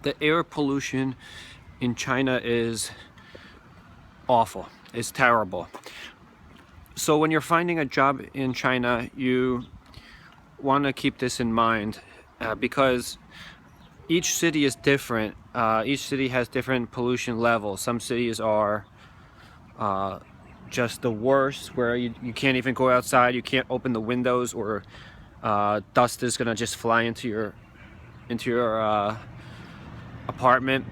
The air pollution in China is awful. It's terrible. So when you're finding a job in China, you want to keep this in mind because each city is different. Each city has different pollution levels. Some cities are just the worst, where you can't even go outside, you can't open the windows, or dust is gonna just fly into your apartment.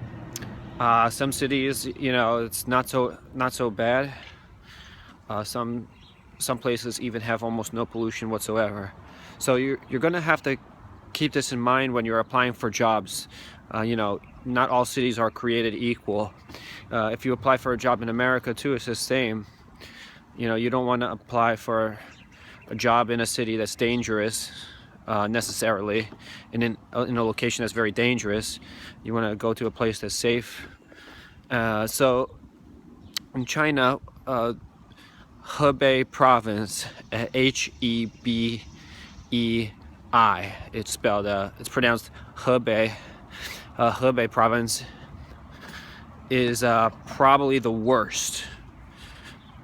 Some cities, it's not so bad. Some places even have almost no pollution whatsoever. So you're gonna have to keep this in mind when you're applying for jobs. Not all cities are created equal. If you apply for a job in America too, it's the same. You don't want to apply for a job in a city that's dangerous necessarily, in a location that's very dangerous. You want to go to a place that's safe. So in China, Hebei province, Hebei, it's pronounced Hebei. Hebei province is probably the worst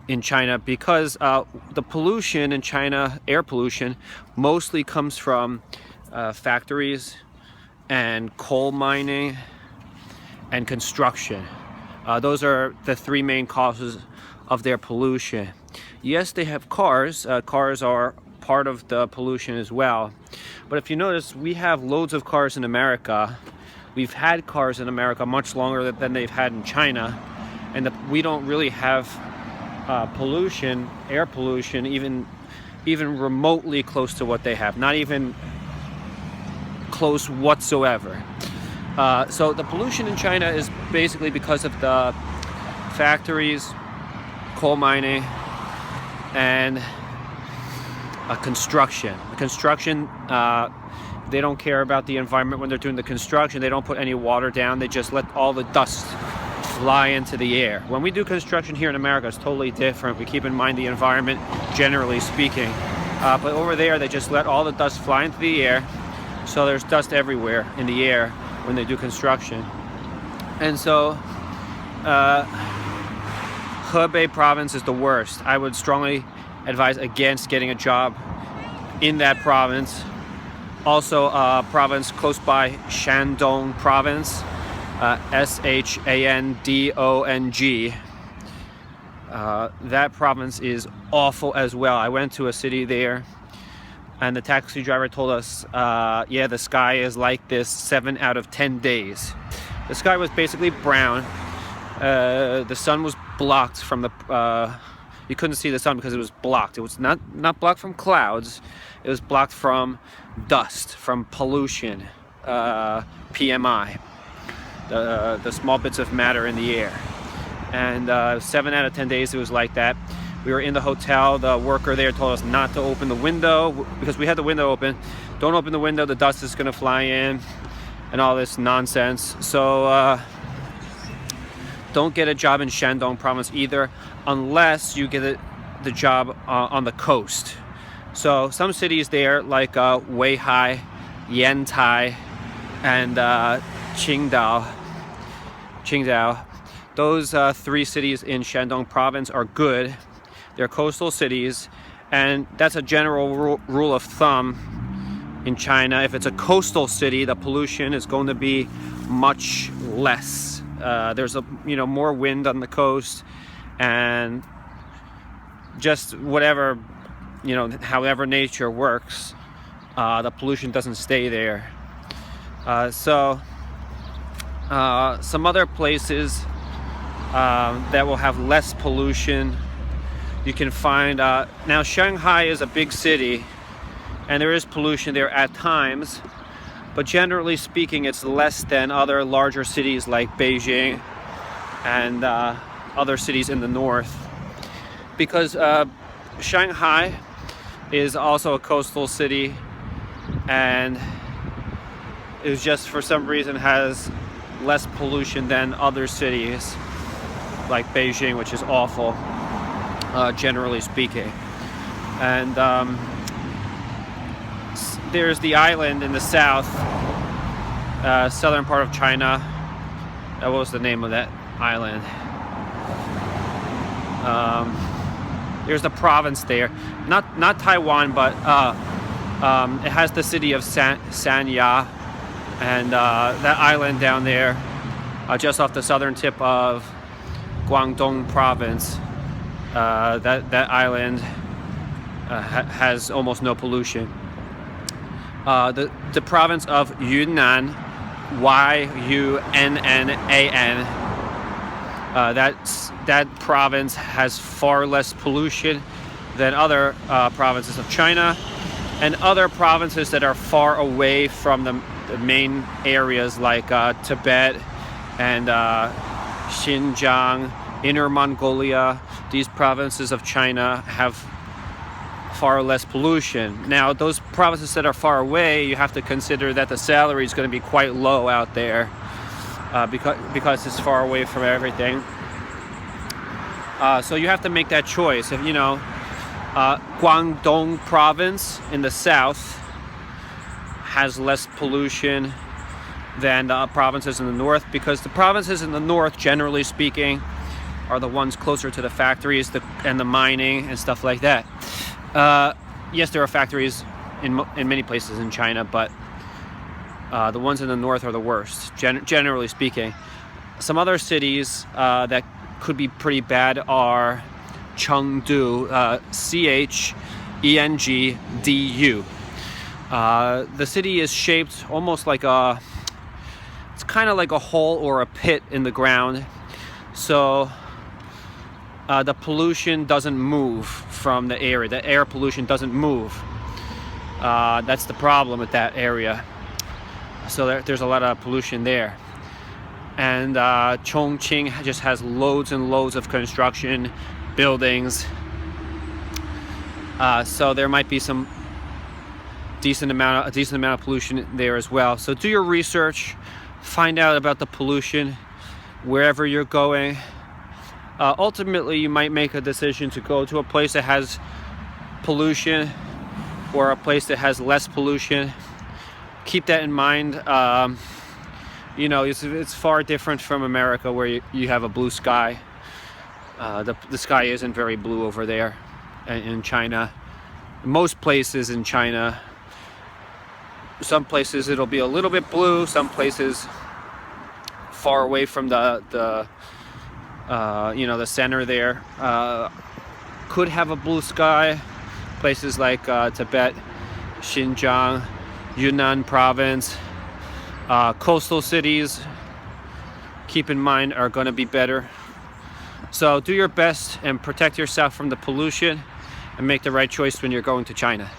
in China, because the pollution in China, air pollution, mostly comes from factories and coal mining and construction. Those are the three main causes of their pollution. Yes, they have cars. Cars are part of the pollution as well. But if you notice, we have loads of cars in America. We've had cars in America much longer than they've had in China. And we don't really have pollution, air pollution, even remotely close to what they have. Not even close whatsoever. So the pollution in China is basically because of the factories, coal mining, and construction. They don't care about the environment when they're doing the construction. They don't put any water down. They just let all the dust fly into the air. When we do construction here in America, it's totally different. We keep in mind the environment, generally speaking. But over there, they just let all the dust fly into the air. So there's dust everywhere in the air when they do construction. And so Hebei province is the worst. I would strongly advise against getting a job in that province. Also, province close by, Shandong province, Shandong. That province is awful as well. I went to a city there, and the taxi driver told us, the sky is like this 7 out of 10 days. The sky was basically brown. The sun was blocked from the... you couldn't see the sun because it was blocked. It was not blocked from clouds. It was blocked from dust, from pollution, PMI, the small bits of matter in the air. And 7 out of 10 days it was like that. We were in the hotel. The worker there told us not to open the window because we had the window open. Don't open the window, the dust is going to fly in and all this nonsense. So don't get a job in Shandong province either, unless you get the job on the coast. So some cities there, like Weihai, Yantai, and Qingdao, those three cities in Shandong province are good. They're coastal cities, and that's a general rule of thumb in China. If it's a coastal city, the pollution is going to be much less. There's more wind on the coast, and just whatever, however nature works, the pollution doesn't stay there. So some other places that will have less pollution you can find. Now Shanghai is a big city, and there is pollution there at times, but generally speaking it's less than other larger cities like Beijing and other cities in the north, because Shanghai is also a coastal city, and it just for some reason has less pollution than other cities like Beijing, which is awful, generally speaking. And there's the island in the south southern part of China. What was the name of that island? There's the province there, not Taiwan, but it has the city of Sanya, and that island down there, just off the southern tip of Guangdong province. That island has almost no pollution. The province of Yunnan, Yunnan, that province has far less pollution than other provinces of China, and other provinces that are far away from the main areas like Tibet and Xinjiang, Inner Mongolia. These provinces of China have far less pollution. Now, those provinces that are far away, you have to consider that the salary is going to be quite low out there because it's far away from everything. So you have to make that choice. If Guangdong province in the south has less pollution than the provinces in the north, because the provinces in the north, generally speaking, are the ones closer to the factories and the mining and stuff like that. Yes, there are factories in many places in China, but the ones in the north are the worst, generally speaking. Some other cities that could be pretty bad are Chengdu, Chengdu. The city is shaped almost like it's kind of like a hole or a pit in the ground. So the pollution doesn't move from the area. The air pollution doesn't move. That's the problem with that area. So there's a lot of pollution there. And Chongqing just has loads and loads of construction, buildings. So there might be some decent amount of pollution there as well. So do your research, find out about the pollution wherever you're going. Ultimately, you might make a decision to go to a place that has pollution or a place that has less pollution. Keep that in mind. It's far different from America, where you have a blue sky. The sky isn't very blue over there in China. Most places in China, some places it'll be a little bit blue, some places far away from the center there could have a blue sky. Places like Tibet, Xinjiang, Yunnan province, coastal cities, keep in mind, are going to be better. So do your best and protect yourself from the pollution and make the right choice when you're going to China.